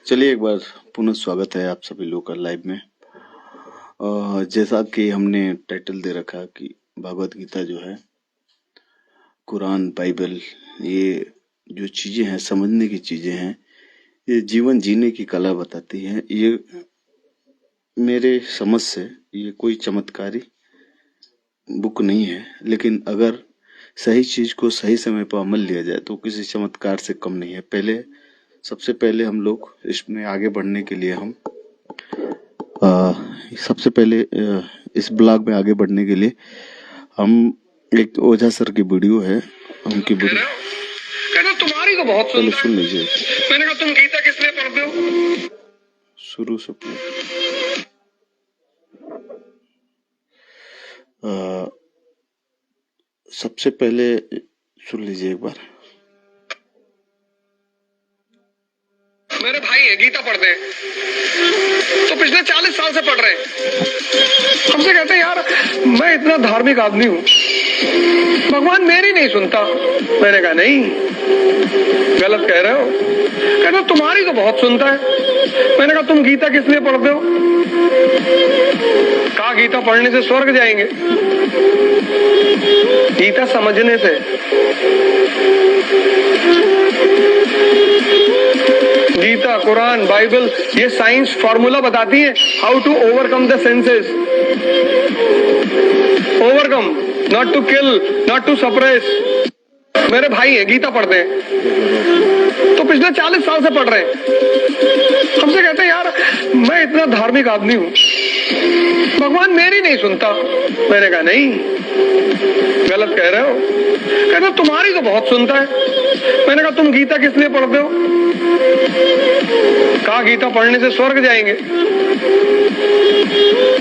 चलिए एक बार पुनः स्वागत है आप सभी लोग का लाइव में। जैसा कि हमने टाइटल दे रखा कि भगवत गीता जो है, कुरान, बाइबल, ये जो चीजें हैं, समझने की चीजें हैं, ये जीवन जीने की कला बताती हैं। ये मेरे समझ से ये कोई चमत्कारी बुक नहीं है, लेकिन अगर सही चीज को सही समय पर अमल लिया जाए तो किसी चमत्कार से कम नहीं है। सबसे पहले हम लोग इसमें आगे बढ़ने के लिए सबसे पहले इस ब्लॉग में आगे बढ़ने के लिए हम एक ओझा सर की वीडियो है, उनकी वीडियो कहना तुम्हारी तो बहुत पहले सुन लीजिए। मैंने कहा तुम गीता किस लिए पढ़ते हो? शुरू से सबसे पहले सुन लीजिए एक बार। मेरे भाई है गीता पढ़ते हैं तो पिछले 40 साल से पढ़ रहे हैं। हमसे कहते हैं यार मैं इतना धार्मिक आदमी हूँ, भगवान मेरी नहीं सुनता। मैंने कहा नहीं, गलत कह रहे हो। कहना तुम्हारी तो बहुत सुनता है। मैंने कहा तुम गीता किस लिए पढ़ते हो? कहा गीता पढ़ने से स्वर्ग जाएंगे, गीता समझने से। गीता, कुरान, बाइबल ये साइंस फॉर्मूला बताती है how to overcome the senses. Overcome, not to kill, not to suppress. मेरे भाई है गीता पढ़ते हैं तो पिछले 40 साल से पढ़ रहे हैं। हमसे कहते हैं यार मैं इतना धार्मिक आदमी हूँ, भगवान मेरी नहीं सुनता। मैंने कहा नहीं, गलत कह रहे हो। कहना तुम्हारी तो बहुत सुनता है। मैंने कहा तुम गीता किस लिए पढ़ते हो? कहा गीता पढ़ने से स्वर्ग जाएंगे,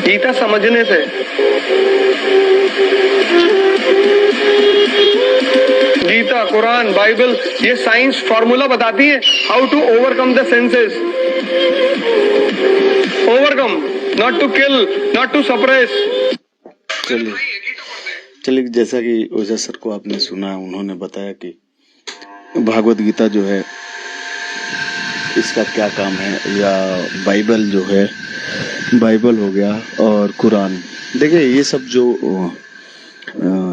गीता समझने से। गीता, कुरान, बाइबल ये साइंस फॉर्मूला बताती है how to overcome the senses. Overcome, not to kill, not to suppress. चलिए जैसा कि ओझा सर को आपने सुना, उन्होंने बताया कि भागवत गीता जो है इसका क्या काम है, या बाइबल जो है, बाइबल हो गया और कुरान। देखिए ये सब जो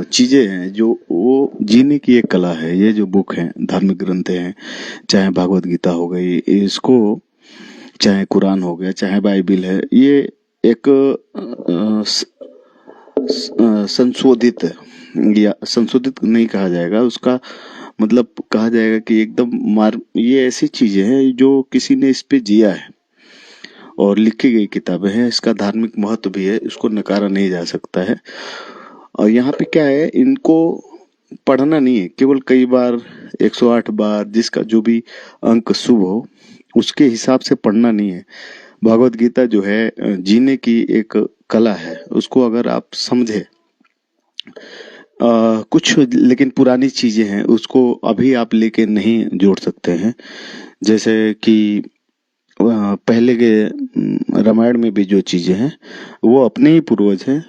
चीजें हैं, जो वो जीने की एक कला है। ये जो बुक है, धार्मिक ग्रंथ हैं, चाहे भागवत गीता हो गई, इसको चाहे कुरान हो गया, चाहे बाइबल है, ये एक संशोधित, या संशोधित नहीं कहा जाएगा, उसका मतलब कहा जाएगा कि एकदम ये ऐसी चीजें हैं जो किसी ने इस पे जिया है और लिखी गई किताबें हैं। इसका धार्मिक महत्व भी है, इसको नकारा नहीं जा सकता है। और यहाँ पे क्या है, इनको पढ़ना नहीं है केवल कई बार, 108 बार, जिसका जो भी अंक शुभ हो उसके हिसाब से पढ़ना नहीं है। भगवत गीता जो है जीने की एक कला है, उसको अगर आप समझे, कुछ लेकिन पुरानी चीजें हैं उसको अभी आप लेके नहीं जोड़ सकते हैं। जैसे कि पहले के रामायण में भी जो चीजें हैं वो अपने ही पूर्वज हैं,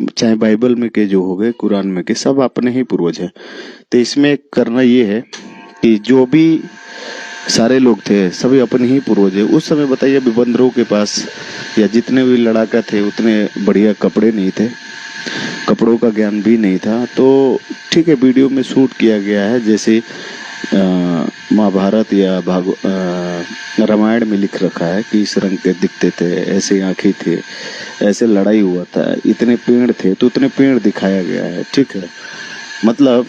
चाहे बाइबल में के जो हो गए, कुरान में के, सब अपने ही पूर्वज हैं। तो इसमें करना ये है कि जो भी सारे लोग थे सभी अपने ही पूर्वज है। उस समय बताइए बंदरों के पास या जितने भी लड़ाका थे उतने बढ़िया कपड़े नहीं थे, कपड़ों का ज्ञान भी नहीं था। तो ठीक है, वीडियो में शूट किया गया है, जैसे महाभारत या रामायण में लिख रखा है कि इस रंग के दिखते थे, ऐसे आंखें थे, ऐसे लड़ाई हुआ था, इतने पेड़ थे तो उतने पेड़ दिखाया गया है। ठीक है, मतलब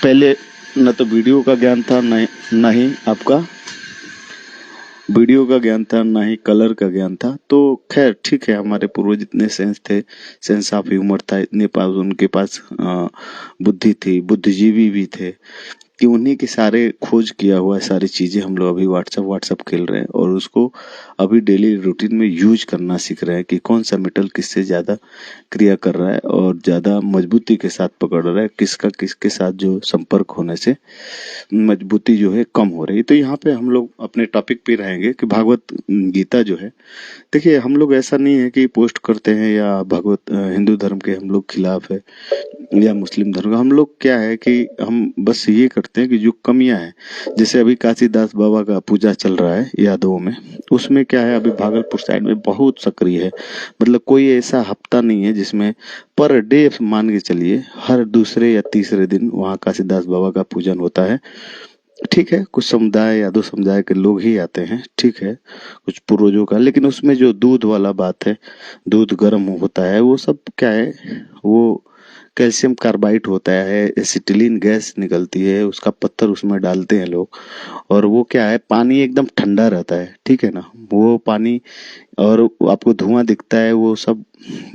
पहले न तो वीडियो का ज्ञान था, न ही आपका वीडियो का ज्ञान था, ना ही कलर का ज्ञान था। तो खैर ठीक है, हमारे पूर्वज इतने सेंस ऑफ ह्यूमर था, इतने पास उनके पास बुद्धि थी, बुद्धिजीवी भी थे कि उन्हीं के सारे खोज किया हुआ सारी चीजें हम लोग अभी व्हाट्सएप खेल रहे हैं और उसको अभी डेली रूटीन में यूज करना सीख रहे हैं कि कौन सा मेटल किससे ज्यादा क्रिया कर रहा है और ज्यादा मजबूती के साथ पकड़ रहा है, किसका किसके साथ जो संपर्क होने से मजबूती जो है कम हो रही है। तो यहाँ पे हम लोग अपने टॉपिक पे रहेंगे कि भागवत गीता जो है, देखिए हम लोग ऐसा नहीं है कि पोस्ट करते हैं या भागवत हिंदू धर्म के हम लोग खिलाफ है या मुस्लिम धर्म का। हम लोग क्या है कि हम बस ये करते सकते हैं कि जो कमियां हैं, जैसे अभी काशीदास बाबा का पूजा चल रहा है यादवों में, उसमें क्या है, अभी भागलपुर साइड में बहुत सक्रिय है। मतलब कोई ऐसा हफ्ता नहीं है जिसमें पर डे मान के चलिए हर दूसरे या तीसरे दिन वहाँ काशीदास बाबा का पूजन होता है। ठीक है, कुछ समुदाय यादव समुदाय के लोग ही आते हैं, ठीक है, कुछ पूर्वजों का, लेकिन उसमें जो दूध वाला बात है, दूध गर्म होता है, वो सब क्या है, वो कैल्शियम कार्बाइड होता है, एसिटिलीन गैस निकलती है, उसका पत्थर उसमें डालते हैं लोग, और वो क्या है, पानी एकदम ठंडा रहता है, ठीक है ना, वो पानी, और आपको धुआं दिखता है, वो सब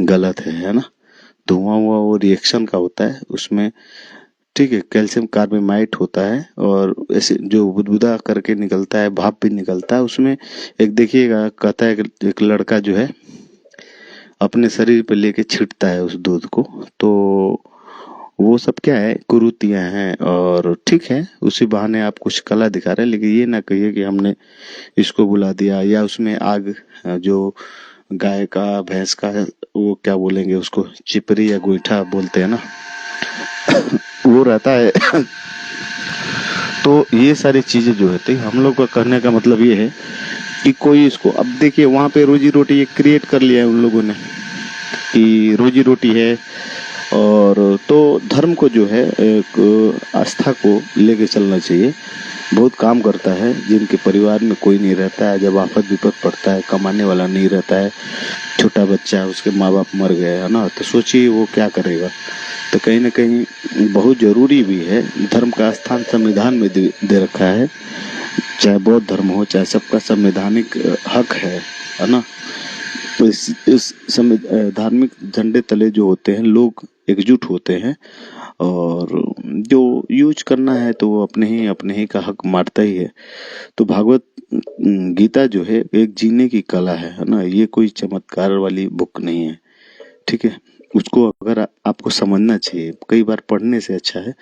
गलत है ना। धुआं हुआ वो रिएक्शन का होता है उसमें, ठीक है, कैल्शियम कार्बामेट होता है, और ऐसे जो बुदबुदा करके निकलता है, भाप भी निकलता है उसमें। एक देखिएगा, कहता है कि एक लड़का जो है अपने शरीर पे लेके छिड़कता है उस दूध को, तो वो सब क्या है, कुरीतियां हैं, और ठीक है, उसी बहाने आप कुछ कला दिखा रहे हैं, लेकिन ये ना कहिए कि हमने इसको बुला दिया, या उसमें आग, जो गाय का भैंस का, वो क्या बोलेंगे उसको, चिपरी या गोईठा बोलते हैं ना, वो रहता है। तो ये सारी चीजें जो है, तो हम लोग का कहने का मतलब ये है कि कोई इसको, अब देखिए वहां पे रोजी रोटी ये क्रिएट कर लिया है उन लोगों ने कि रोजी रोटी है, और तो धर्म को जो है एक आस्था को लेके चलना चाहिए। बहुत काम करता है, जिनके परिवार में कोई नहीं रहता है, जब आफत विपत पड़ता है, कमाने वाला नहीं रहता है, छोटा बच्चा है, उसके माँ बाप मर गए है ना, तो सोचिए वो क्या करेगा। तो कहीं ना कहीं बहुत जरूरी भी है, धर्म का स्थान संविधान में दे रखा है, चाहे बौद्ध धर्म हो, चाहे सबका संवैधानिक हक है ना। तो इस धार्मिक झंडे तले जो होते हैं लोग एकजुट होते हैं, और जो यूज करना है तो वो अपने ही का हक मारता ही है। तो भागवत गीता जो है एक जीने की कला है ना, ये कोई चमत्कार वाली बुक नहीं है, ठीक है। उसको अगर आपको समझना चाहिए, कई बार पढ़ने से अच्छा है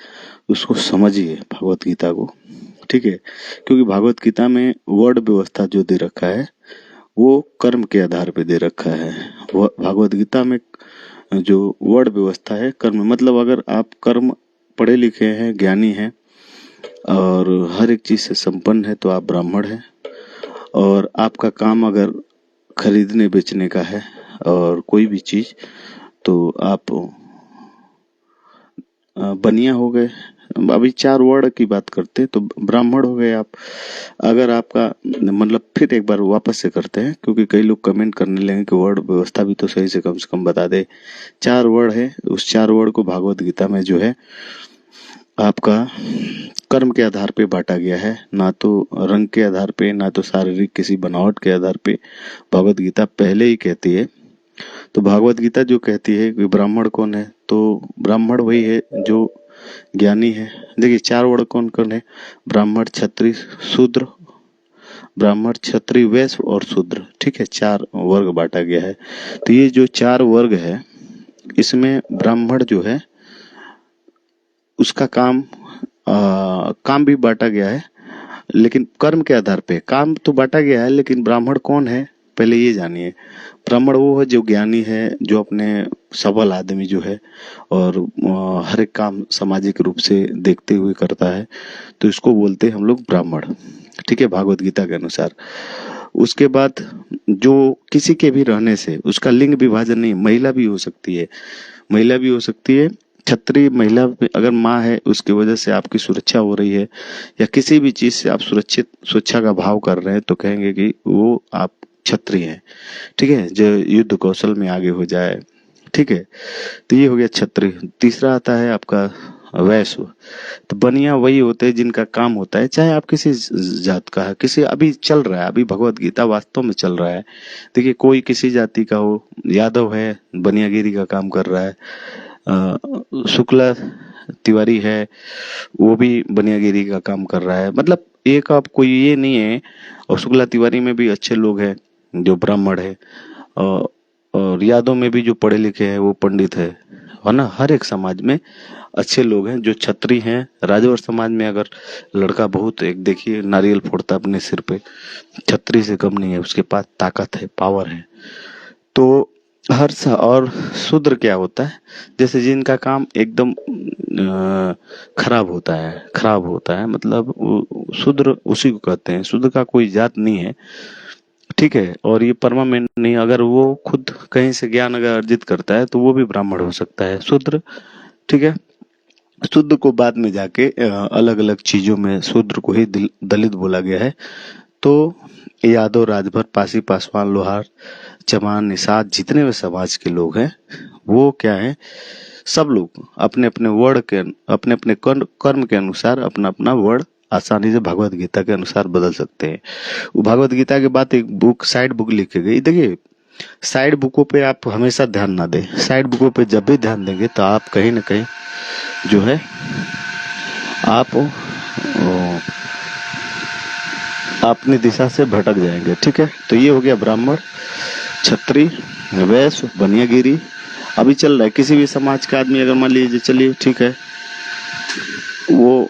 उसको समझिए भगवत गीता को, ठीक है, क्योंकि भगवत गीता में वर्ड व्यवस्था जो दे रखा है वो कर्म के आधार पे दे रखा है। भगवत गीता में जो वर्ड व्यवस्था है कर्म, मतलब अगर आप कर्म पढ़े लिखे हैं, ज्ञानी हैं, और हर एक चीज से संपन्न है, तो आप ब्राह्मण हैं। और आपका काम अगर खरीदने बेचने का है और कोई भी चीज, तो आप बनिया हो गए। अभी 4 वर्ड की बात करते हैं तो ब्राह्मण हो गए आप। अगर आपका मतलब, फिर एक बार वापस से करते हैं, क्योंकि कई लोग कमेंट करने लगे कि वर्ड व्यवस्था भी तो सही से कम बता दे। 4 वर्ड है, उस 4 वर्ड को भागवत गीता में जो है आपका कर्म के आधार पे बांटा गया है, ना तो रंग के आधार पे, ना तो शारीरिक किसी बनावट के आधार पे। भगवत गीता पहले ही कहती है। तो भागवत गीता जो कहती है कि ब्राह्मण कौन है, तो ब्राह्मण वही है जो ज्ञानी है। देखिए 4 वर्ड कौन कौन है, ब्राह्मण, क्षत्रिय, शूद्र, ब्राह्मण, क्षत्रिय, वैश्य और शूद्र, ठीक है, 4 वर्ग बांटा गया है। तो ये जो 4 वर्ग है, इसमें ब्राह्मण जो है उसका काम भी बांटा गया है, लेकिन कर्म के आधार पे। काम तो बांटा गया है, लेकिन ब्राह्मण कौन है पहले ये जानिए। ब्राह्मण वो है जो ज्ञानी है, जो अपने सबल आदमी जो है, और हर एक काम सामाजिक रूप से देखते हुए करता है, तो इसको बोलते हैं हम लोग ब्राह्मण, ठीक है, भागवत गीता के अनुसार। उसके बाद जो किसी के भी रहने से उसका लिंग विभाजन नहीं, महिला भी हो सकती है, महिला भी हो सकती है। क्षत्रिय महिला अगर माँ है, उसकी वजह से आपकी सुरक्षा हो रही है, या किसी भी चीज से आप सुरक्षा का भाव कर रहे हैं, तो कहेंगे कि वो आप क्षत्रिय हैं, ठीक है, जो युद्ध कौशल में आगे हो जाए, ठीक है। तो ये हो गया क्षत्रिय। तीसरा आता है आपका वैश्य। तो बनिया वही होते हैं जिनका काम होता है, चाहे आप किसी जात का है, किसी, अभी चल रहा है, अभी भगवत गीता वास्तव में चल रहा है। देखिए कोई किसी जाति का हो, यादव है, बनियागिरी का काम कर रहा है, शुक्ला तिवारी है, वो भी बनियागिरी का काम कर रहा है। मतलब एक आपको ये नहीं है, और शुक्ला तिवारी में भी अच्छे लोग हैं जो ब्राह्मण है, और यादव में भी जो पढ़े लिखे हैं वो पंडित है ना। हर एक समाज में अच्छे लोग हैं जो क्षत्रिय हैं। राजवर समाज में अगर लड़का बहुत, एक देखिए नारियल फोड़ता अपने सिर पे, क्षत्रिय से कम नहीं है, उसके पास ताकत है, पावर है। तो और शूद्र क्या होता है, जैसे जिनका काम एकदम खराब होता है मतलब शूद्र उसी को कहते हैं। शूद्र का कोई जात नहीं है, ठीक है। और ये परमानेंट नहीं, अगर वो खुद कहीं से ज्ञान अगर अर्जित करता है तो वो भी ब्राह्मण हो सकता है, शूद्र, ठीक है। शूद्र को बाद में जाके अलग अलग चीजों में शूद्र को ही दलित बोला गया है। तो यादव, राजभर, पासी, पासवान, लोहार, चमार, निषाद, जितने भी समाज के लोग हैं वो क्या है, सब लोग अपने अपने वर्ण के, अपने अपने कर्म के अनुसार अपना अपना वर्ण आसानी से भगवत गीता के अनुसार बदल सकते हैं। वो भगवत गीता के बाद एक बुक, साइड बुक लिखी गई। देखिए, साइड बुकों पे आप हमेशा ध्यान ना दें। साइड बुकों पे जब भी ध्यान देंगे तो आप कहीं ना कहीं जो है आप अपनी दिशा से भटक जाएंगे, ठीक है। तो ये हो गया ब्राह्मण, क्षत्रिय, वैश्य, बनियागिरी। अभी चल रहा है किसी भी समाज का आदमी अगर मान लीजिए, चलिए ठीक है, वो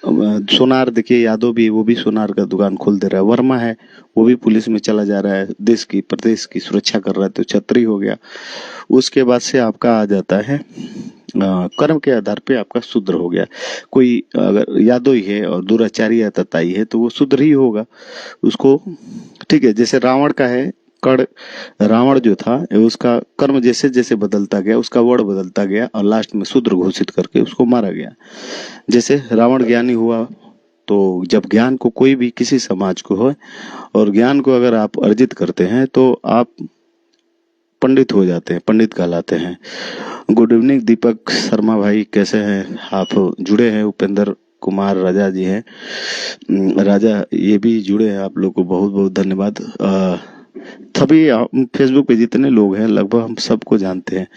सोनार, देखिए यादव भी, वो भी सोनार का दुकान खोल दे रहा है। वर्मा है, वो भी पुलिस में चला जा रहा है, देश की प्रदेश की सुरक्षा कर रहा है, तो क्षत्रिय हो गया। उसके बाद से आपका आ जाता है कर्म के आधार पे आपका शूद्र हो गया। कोई अगर यादव ही है और दुराचारी या तताई है तो वो शूद्र ही होगा उसको, ठीक है। जैसे रावण का है, कड़ रावण जो था उसका कर्म जैसे जैसे बदलता गया, उसका वर्ण बदलता गया और लास्ट में शूद्र घोषित करके उसको मारा गया। जैसे रावण ज्ञानी हुआ, तो जब ज्ञान को कोई भी किसी समाज को हो और ज्ञान को अगर आप अर्जित करते हैं तो आप पंडित हो जाते हैं, पंडित कहलाते हैं। गुड इवनिंग दीपक शर्मा भाई, कैसे हैं आप? जुड़े हैं उपेंद्र कुमार राजा जी हैं, राजा ये भी जुड़े हैं, आप लोग को बहुत बहुत धन्यवाद। तभी फेसबुक पे जितने लोग हैं लगभग हम सबको जानते हैं।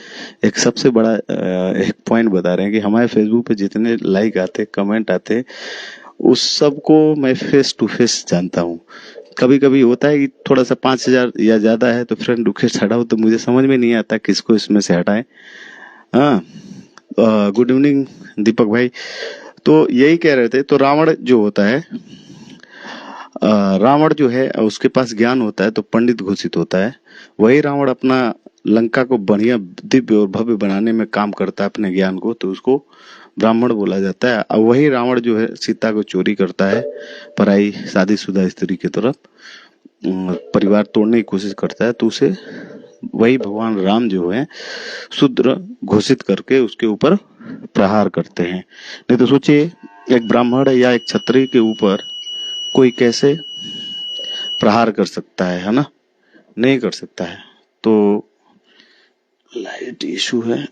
एक सबसे बड़ा एक पॉइंट बता रहे हैं कि हमारे फेसबुक पे जितने लाइक आते, कमेंट आते, उस सबको मैं फेस टू फेस जानता हूँ। कभी कभी होता है कि थोड़ा सा 5,000 या ज्यादा है तो फ्रेंड रिक्वेस्ट हटाओ, तो मुझे समझ में नहीं आता किसको इसमें से हटाएं। हाँ, गुड इवनिंग दीपक भाई। तो यही कह रहे थे, तो रावण जो होता है, रावण जो है उसके पास ज्ञान होता है तो पंडित घोषित होता है। वही रावण अपना लंका को बढ़िया दिव्य और भव्य बनाने में काम करता है अपने ज्ञान को, तो उसको ब्राह्मण बोला जाता है। और वही रावण जो है सीता को चोरी करता है, पराई शादीशुदा स्त्री की तरफ परिवार तोड़ने की कोशिश करता है, तो उसे वही भगवान राम जो है शूद्र घोषित करके उसके ऊपर प्रहार करते हैं। नहीं तो सोचिए, एक ब्राह्मण या एक क्षत्रिय के ऊपर कोई कैसे प्रहार कर सकता है ना? नहीं कर सकता है। तो लाइट इशू है,